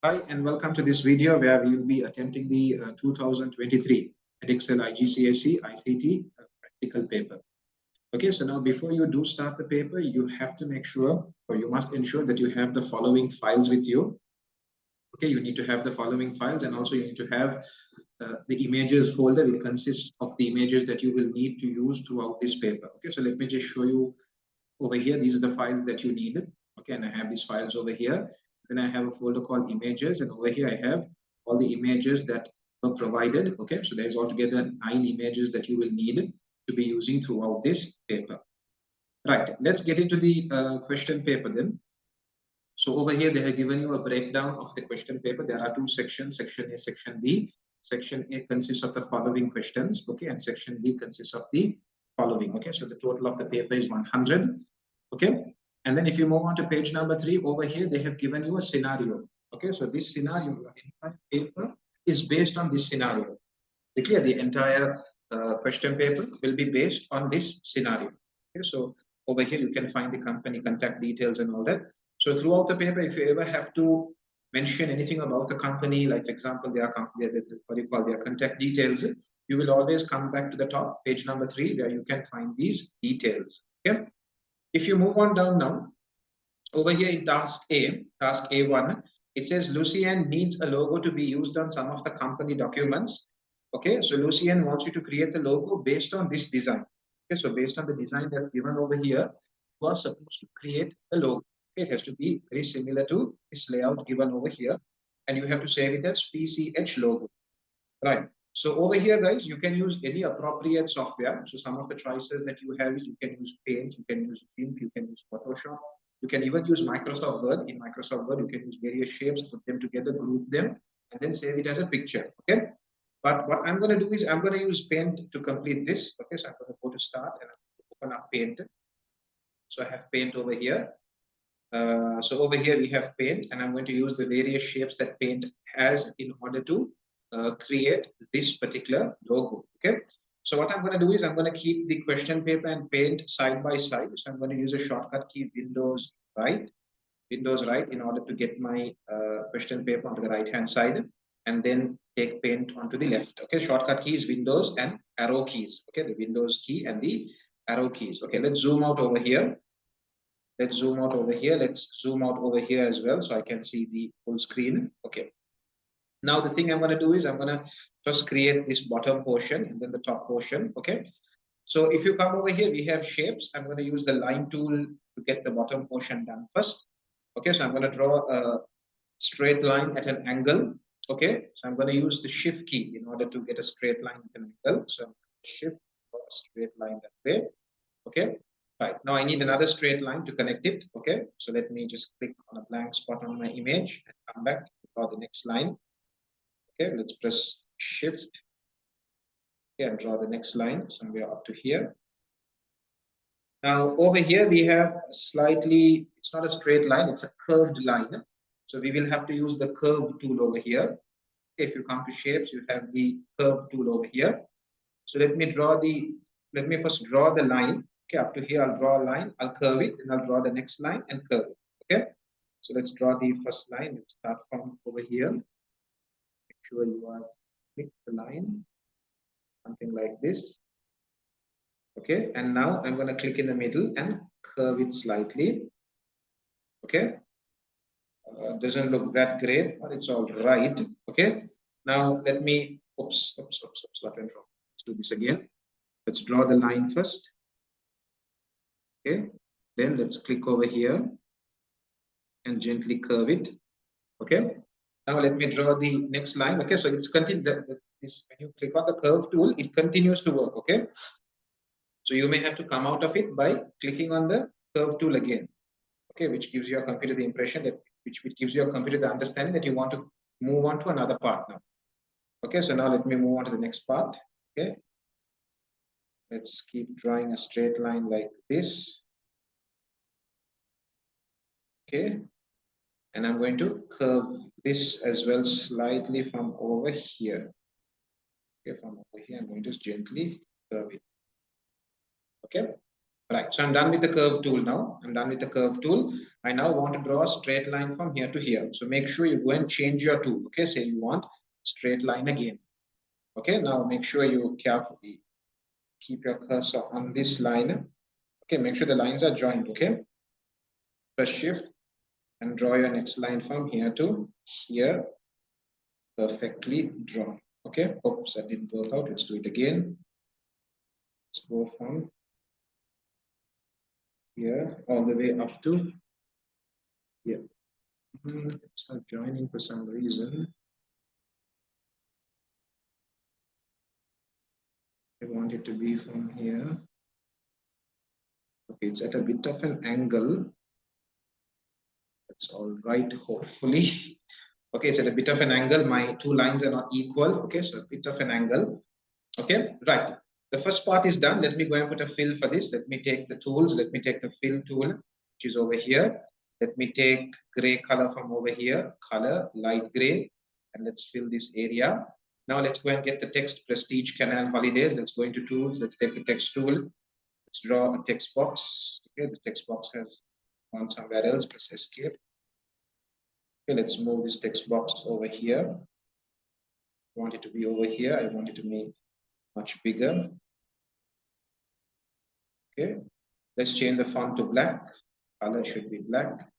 Hi, and welcome to this video where we will be attempting the 2023 Edexcel IGCSE ICT practical paper. Okay, so now before you do start the paper, you have to make sure, or you must ensure that you have the following files with you. Okay, you need to have the following files, and also you need to have the images folder. It consists of the images that you will need to use throughout this paper. Okay, so let me just show you over here. These are the files that you needed. Okay, and I have these files over here. Then I have a folder called images, and over here I have all the images that were provided. Okay, so there's altogether 9 images that you will need to be using throughout this paper. Right, let's get into the question paper then. So over here, they have given you a breakdown of the question paper. There are 2 sections, section A, section B. Section A consists of the following questions, okay, and section B consists of the following, okay. So the total of the paper is 100, okay. And then if you move on to page number 3, over here, they have given you a scenario, okay. So this scenario, your entire paper is based on this scenario. The entire question paper will be based on this scenario, okay. So over here, you can find the company contact details and all that. So throughout the paper, if you ever have to mention anything about the company, like for example, their what you call their contact details, you will always come back to the top, page number 3, where you can find these details. Okay. If you move on down now, over here in task A1, it says Lucien needs a logo to be used on some of the company documents. Okay, so Lucien wants you to create the logo based on this design. Okay, so based on the design that's given over here, you are supposed to create a logo. Okay, it has to be very similar to this layout given over here, and you have to save it as PCH logo. Right. So over here, guys, you can use any appropriate software. So some of the choices that you have is you can use Paint, you can use GIMP, you can use Photoshop. You can even use Microsoft Word. In Microsoft Word, you can use various shapes, put them together, group them, and then save it as a picture. Okay. But what I'm going to do is I'm going to use Paint to complete this. Okay. So I'm going to go to Start and open up Paint. So I have Paint over here. So over here we have Paint, and I'm going to use the various shapes that Paint has in order to create this particular logo. Okay. So what I'm going to do is I'm going to keep the question paper and Paint side by side. So I'm going to use a shortcut key Windows right, in order to get my question paper onto the right hand side, and then take Paint onto the left. Okay. Shortcut key is Windows and arrow keys. Okay. The Windows key and the arrow keys. Okay. Let's zoom out over here. Let's zoom out over here. Let's zoom out over here as well, so I can see the full screen. Okay. Now the thing I'm going to do is I'm going to first create this bottom portion and then the top portion. Okay. So if you come over here, we have shapes. I'm going to use the line tool to get the bottom portion done first. Okay. So I'm going to draw a straight line at an angle. Okay. So I'm going to use the shift key in order to get a straight line at an angle. So I'm going to shift for a straight line that way. Okay. Right, now I need another straight line to connect it. Okay, so let me just click on a blank spot on my image and come back to draw the next line. Okay, let's press shift. Okay, and draw the next line somewhere up to here. Now over here we have slightly, it's not a straight line, it's a curved line. So we will have to use the curve tool over here. Okay, if you come to shapes, you have the curve tool over here. So let me first draw the line. Okay, up to here, I'll draw a line, I'll curve it, and I'll draw the next line and curve it. Okay, so let's draw the first line. Let's start from over here. Make sure you are click the line, something like this. Okay, and now I'm going to click in the middle and curve it slightly. Okay, doesn't look that great, but it's all right. Okay, now let me, oops, what went wrong? Let's do this again. Let's draw the line first. Okay, then let's click over here and gently curve it. Okay, now let me draw the next line. Okay, so it's continue. This when you click on the curve tool, it continues to work. Okay, so you may have to come out of it by clicking on the curve tool again. Okay, which gives your computer the impression that which gives your computer the understanding that you want to move on to another part now. Okay, so now let me move on to the next part. Okay, let's keep drawing a straight line like this. Okay, and I'm going to curve this as well slightly from over here. Okay, from over here, I'm going to gently curve it. Okay, Right, so I'm done with the curve tool now. I'm done with the curve tool. I now want to draw a straight line from here to here. So make sure you go and change your tool. Okay, say you want straight line again. Okay, now make sure you carefully keep your cursor on this line. Okay, make sure the lines are joined. Okay, press shift and draw your next line from here to here. Perfectly drawn. Okay, oops, that didn't work out. Let's do it again. Let's go from here all the way up to here. It's not joining for some reason. I want it to be from here. Okay, it's at a bit of an angle. That's all right, hopefully. Okay, it's at a bit of an angle. My two lines are not equal. Okay, so a bit of an angle. Okay, right. The first part is done. Let me go and put a fill for this. Let me take the tools. Let me take the fill tool, which is over here. Let me take gray color from over here, color, light gray, and let's fill this area. Now let's go and get the text, Prestige Canal Holidays. Let's go into tools. Let's take the text tool. Let's draw a text box. Okay, the text box has gone somewhere else. Press escape. Okay, let's move this text box over here. I want it to be over here. I want it to be much bigger. Okay, let's change the font to black. Color should be black.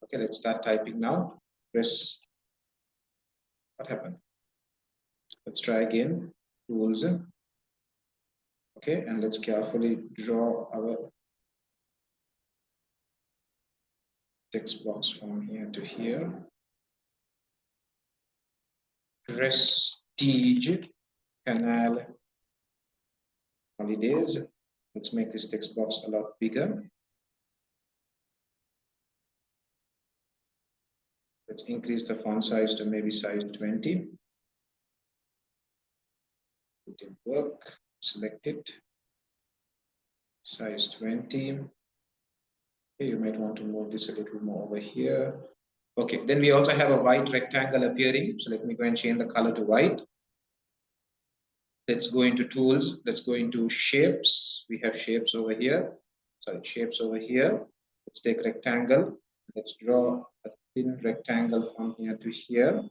Okay, let's start typing now. Press, what happened? Let's try again. Tools. Okay, and let's carefully draw our text box from here to here. Prestige Canal Holidays. Let's make this text box a lot bigger. Let's increase the font size to maybe size 20. It didn't work. Select it. Size 20. Okay, you might want to move this a little more over here. Okay, then we also have a white rectangle appearing. So let me go and change the color to white. Let's go into tools. Let's go into shapes. We have shapes over here. Sorry, shapes over here. Let's take rectangle. Let's draw a thin rectangle from here to here.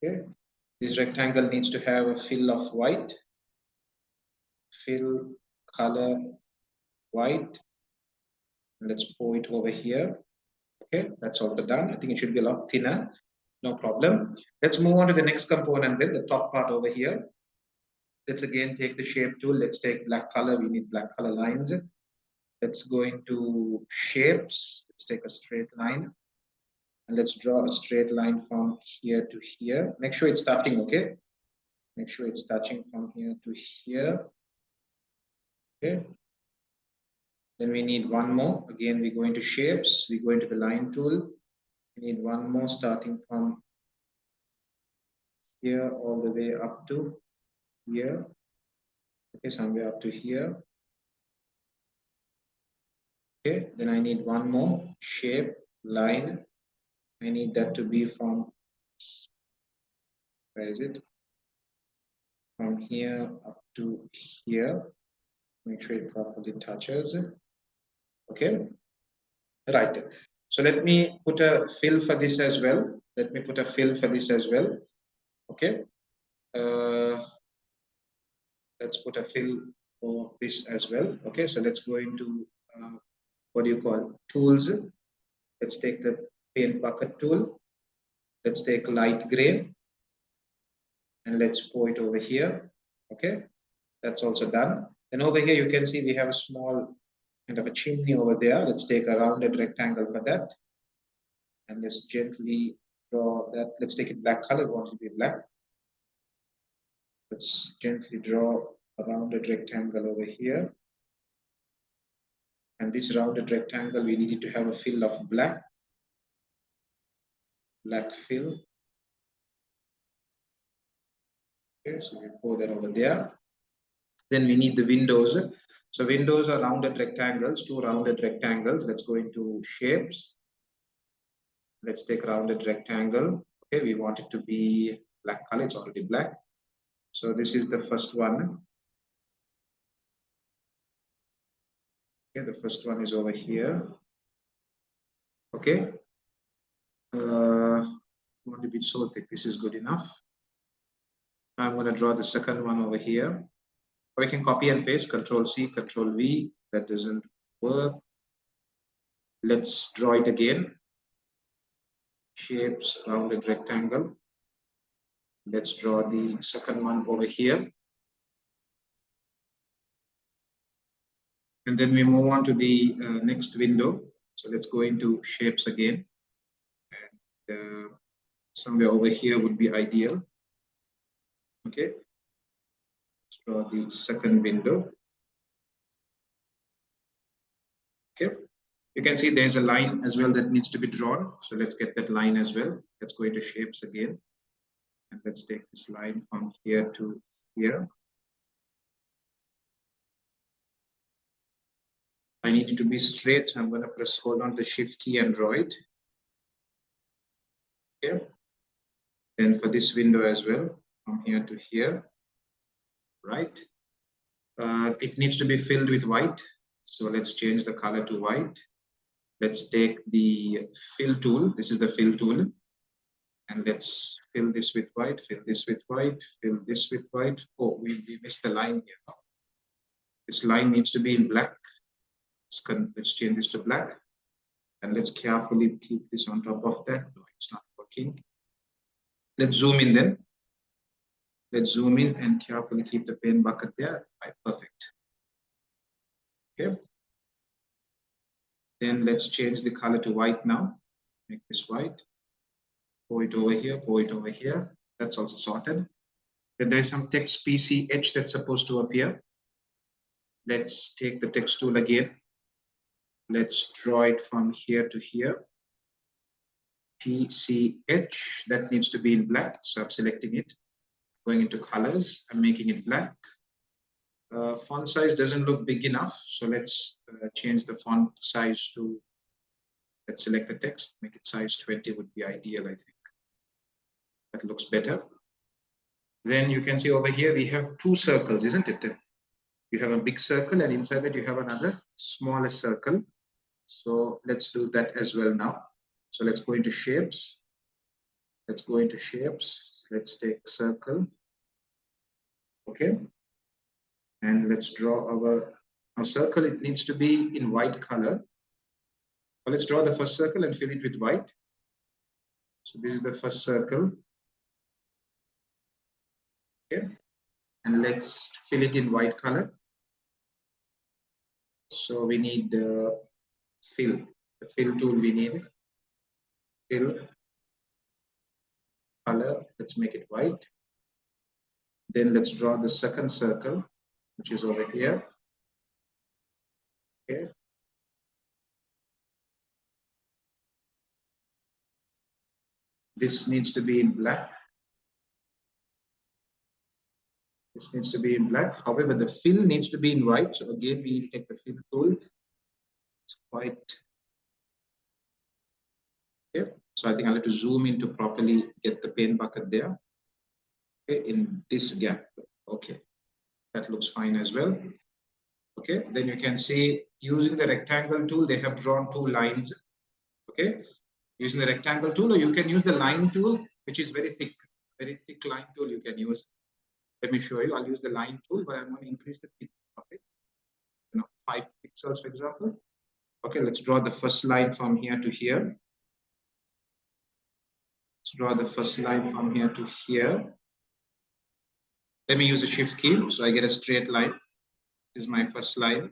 Okay, this rectangle needs to have a fill of white. Fill color white. Let's pour it over here. Okay, that's also done. I think it should be a lot thinner. No problem. Let's move on to the next component then, the top part over here. Let's again take the shape tool. Let's take black color. We need black color lines. Let's go into shapes. Let's take a straight line. And let's draw a straight line from here to here. Make sure it's touching, okay? Make sure it's touching from here to here. Okay. Then we need one more. Again, we go into shapes. We go into the line tool. We need one more starting from here all the way up to here. Okay, somewhere up to here. Okay, then I need one more shape line. I need that to be from, where is it? From here up to here. Make sure it properly touches. Okay, right. So let me put a fill for this as well. Let me put a fill for this as well. Okay. Let's put a fill for this as well. Okay, so let's go into what do you call tools. Let's take the paint bucket tool. Let's take light gray and let's pour it over here. Okay, that's also done. And over here you can see we have a small kind of a chimney over there. Let's take a rounded rectangle for that. And let's gently draw that. Let's take it black color. We want it to be black. Let's gently draw a rounded rectangle over here. And this rounded rectangle, we need it to have a fill of black. Black fill. Okay, so we pour that over there. Then we need the windows. So windows are rounded rectangles, two rounded rectangles. Let's go into shapes. Let's take a rounded rectangle. Okay, we want it to be black color. It's already black. So this is the first one. Okay, the first one is over here. Okay. Want to be so thick. This is good enough. I'm going to draw the second one over here. Or we can copy and paste, Control C, Control V. That doesn't work. Let's draw it again. Shapes, rounded rectangle. Let's draw the second one over here. And then we move on to the next window. So let's go into shapes again. And somewhere over here would be ideal. Okay. Let's draw the second window. Okay. You can see there's a line as well that needs to be drawn. So let's get that line as well. Let's go into shapes again. And let's take this line from here to here. I need it to be straight. I'm going to press hold on the shift key and draw it. Okay. Then for this window as well, from here to here, right? It needs to be filled with white. So let's change the color to white. Let's take the fill tool. This is the fill tool. And let's fill this with white, fill this with white, fill this with white. Oh, we missed the line here. This line needs to be in black. Let's change this to black. And let's carefully keep this on top of that. No, it's not working. Let's zoom in then. Let's zoom in and carefully keep the pen bucket there. Right, perfect. Okay. Then let's change the color to white now. Make this white. Pour it over here, pour it over here. That's also sorted. Then there's some text PCH that's supposed to appear. Let's take the text tool again. Let's draw it from here to here. PCH, that needs to be in black. So I'm selecting it. Going into colors, I'm making it black. Font size doesn't look big enough. So let's change the font size to, let's select the text, make it size 20 would be ideal, I think. That looks better. Then you can see over here, we have two circles, isn't it? You have a big circle and inside it you have another smaller circle. So let's do that as well now. So let's go into shapes. Let's go into shapes. Let's take circle. Okay. And let's draw our circle. It needs to be in white color. Well, let's draw the first circle and fill it with white. So this is the first circle. Okay. And let's fill it in white color. So we need the fill tool we need. Fill color, let's make it white. Then let's draw the second circle, which is over here. Okay. This needs to be in black. This needs to be in black. However, the fill needs to be in white. So again, we take the fill tool. It's quite. Okay. So I think I'll have to zoom in to properly get the pen bucket there. Okay, in this gap. Okay, that looks fine as well. Okay, then you can see using the rectangle tool, they have drawn two lines. Okay, using the rectangle tool, or you can use the line tool, which is very thick line tool you can use. Let me show you. I'll use the line tool, but I'm going to increase the thickness of it. 5 pixels, for example. Okay, let's draw the first line from here to here. Let's draw the first line from here to here. Let me use the shift key so I get a straight line. This is my first line.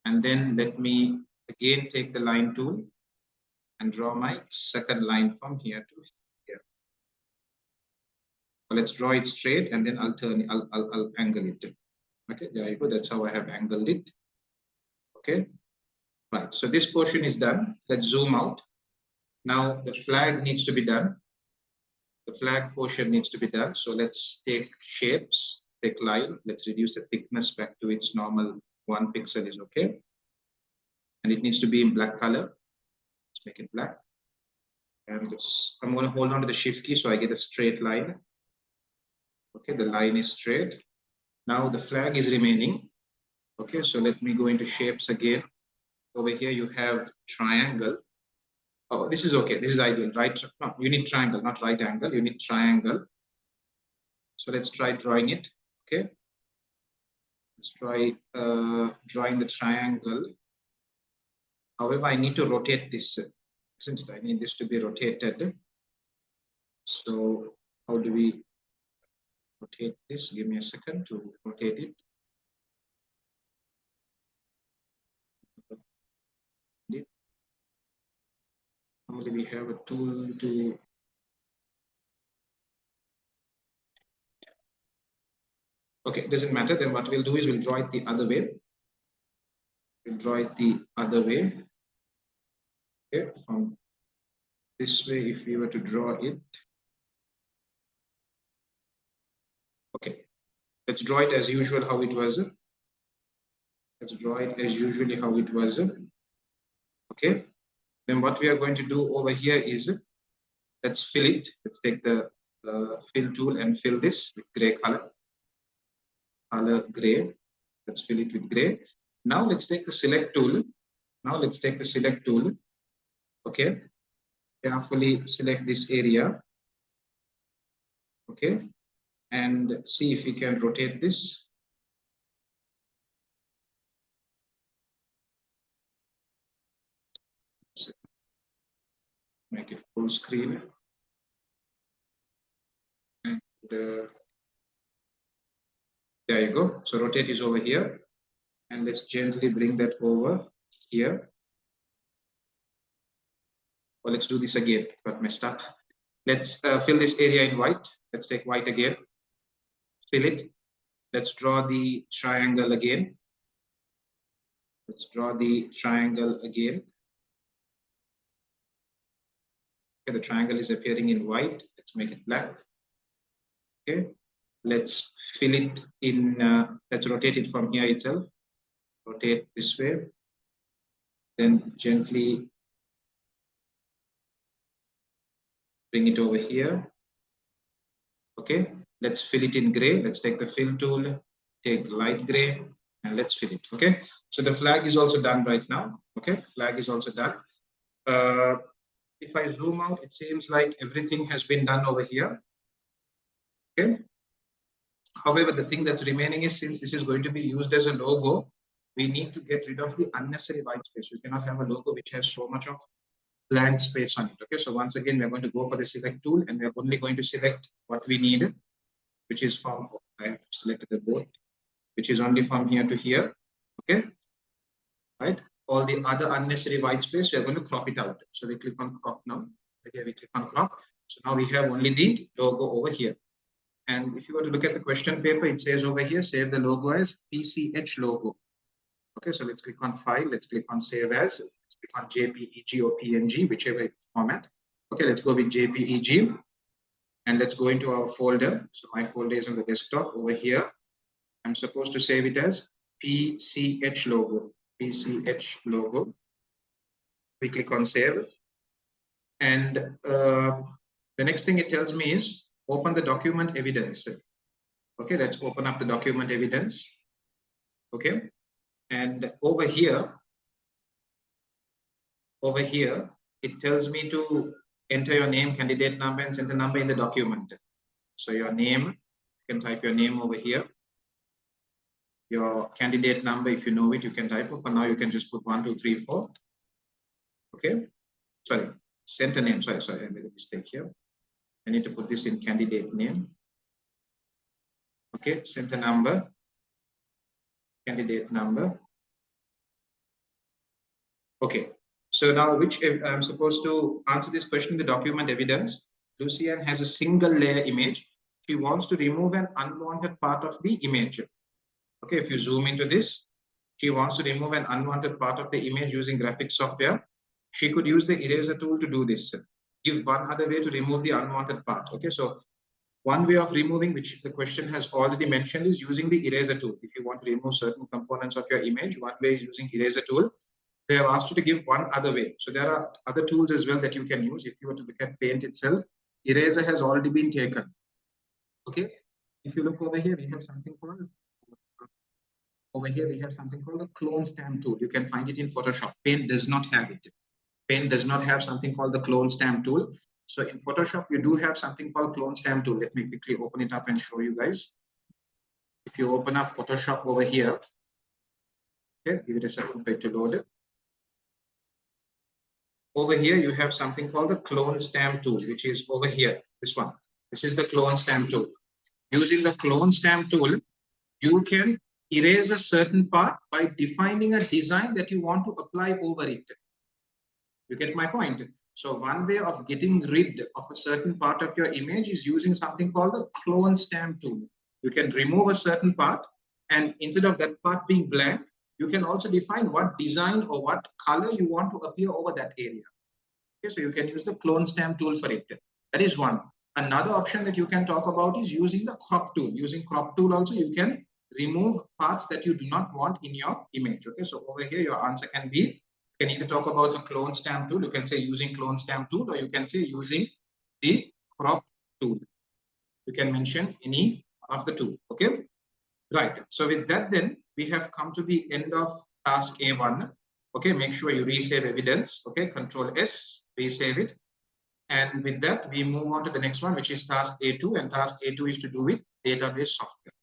And then let me again take the line tool and draw my second line from here to here. So let's draw it straight and then I'll angle it. Okay, there you go. That's how I have angled it. Okay, right. So this portion is done. Let's zoom out. Now the flag needs to be done. The flag portion needs to be done. So let's take shapes, take line. Let's reduce the thickness back to its normal 1 pixel is okay. And it needs to be in black color. Let's make it black. And I'm going to hold on to the shift key so I get a straight line. Okay, the line is straight. Now the flag is remaining. Okay, so let me go into shapes again. Over here you have triangle. Oh, this is okay. This is ideal, right? No, you need triangle, not right angle. You need triangle. So let's try drawing it. Okay, let's try drawing the triangle. However, I need to rotate this, isn't it? I need this to be rotated. So how do we rotate this? Give me a second to rotate it. Normally we have a tool to. Okay, it doesn't matter. Then what we'll do is we'll draw it the other way. We'll draw it the other way. Okay, from this way, if we were to draw it. Okay, let's draw it as usual how it was. Let's draw it as usually how it was. Okay, then what we are going to do over here is let's fill it. Let's take the fill tool and fill this with gray color. Color gray. Let's fill it with gray. Now let's take the select tool. Now let's take the select tool. Okay, carefully select this area. Okay, and see if we can rotate this. Make it full screen. And there you go. So rotate is over here. And let's gently bring that over here. Well, let's do this again. Got messed up. Let's fill this area in white. Let's take white again. Fill it. Let's draw the triangle again. Let's draw the triangle again. Okay, the triangle is appearing in white. Let's make it black. Okay, let's fill it in. Let's rotate it from here itself. Rotate this way. Then gently bring it over here. Okay, let's fill it in gray. Let's take the fill tool, take light gray, and let's fill it. Okay, so the flag is also done right now. Okay, flag is also done. If I zoom out, it seems like everything has been done over here. Okay. However, the thing that's remaining is, since this is going to be used as a logo, we need to get rid of the unnecessary white space. You cannot have a logo which has so much of blank space on it. Okay, so once again, we're going to go for the select tool, and we're only going to select what we need, which is from, I have selected the board, which is only from here to here. Okay, right? All the other unnecessary white space, we're going to crop it out. So we click on crop now. Okay, we click on crop. So now we have only the logo over here. And if you were to look at the question paper, it says over here, save the logo as PCH logo. Okay, so let's click on file. Let's click on save as. Let's click on JPEG or PNG, whichever format. Okay, let's go with JPEG. And let's go into our folder. So my folder is on the desktop over here. I'm supposed to save it as PCH logo. PCH logo. We click on save. And the next thing it tells me is open the document evidence. Okay, let's open up the document evidence. Okay, and over here, it tells me to enter your name, candidate number, and center number in the document. So your name, you can type your name over here. Your candidate number, if you know it, you can type it. For now, you can just put 1, 2, 3, 4. Okay, sorry, center name. Sorry, I made a mistake here. I need to put this in candidate name. Okay, center number, candidate number. Okay, so now which I'm supposed to answer this question, the document evidence. Lucian has a single layer image. She wants to remove an unwanted part of the image. Okay, if you zoom into this, she wants to remove an unwanted part of the image using graphics software. She could use the eraser tool to do this. Give one other way to remove the unwanted part. Okay, so one way of removing, which the question has already mentioned, is using the eraser tool. If you want to remove certain components of your image, one way is using eraser tool. They have asked you to give one other way. So there are other tools as well that you can use. If you were to look at Paint itself, eraser has already been taken. Okay. If you look over here, we have something called Over here, we have something called the clone stamp tool. You can find it in Photoshop. Paint does not have it. Paint does not have something called the clone stamp tool. So in Photoshop, you do have something called clone stamp tool. Let me quickly open it up and show you guys. If you open up Photoshop over here, okay, give it a second for it to load it. Over here, you have something called the clone stamp tool, which is over here, this one. This is the clone stamp tool. Using the clone stamp tool, you can erase a certain part by defining a design that you want to apply over it. You get my point? So one way of getting rid of a certain part of your image is using something called the clone stamp tool. You can remove a certain part, and instead of that part being blank, you can also define what design or what color you want to appear over that area. Okay, so you can use the clone stamp tool for it. That is one. Another option that you can talk about is using the crop tool. Using crop tool also, you can remove parts that you do not want in your image. Okay, so over here, your answer can be, you can either talk about the clone stamp tool, you can say using clone stamp tool, or you can say using the crop tool. You can mention any of the two. Okay, right. So with that, then we have come to the end of task A1. Okay, make sure you resave evidence. Okay, Control S, resave it. And with that, we move on to the next one, which is task A2. And task A2 is to do with database software.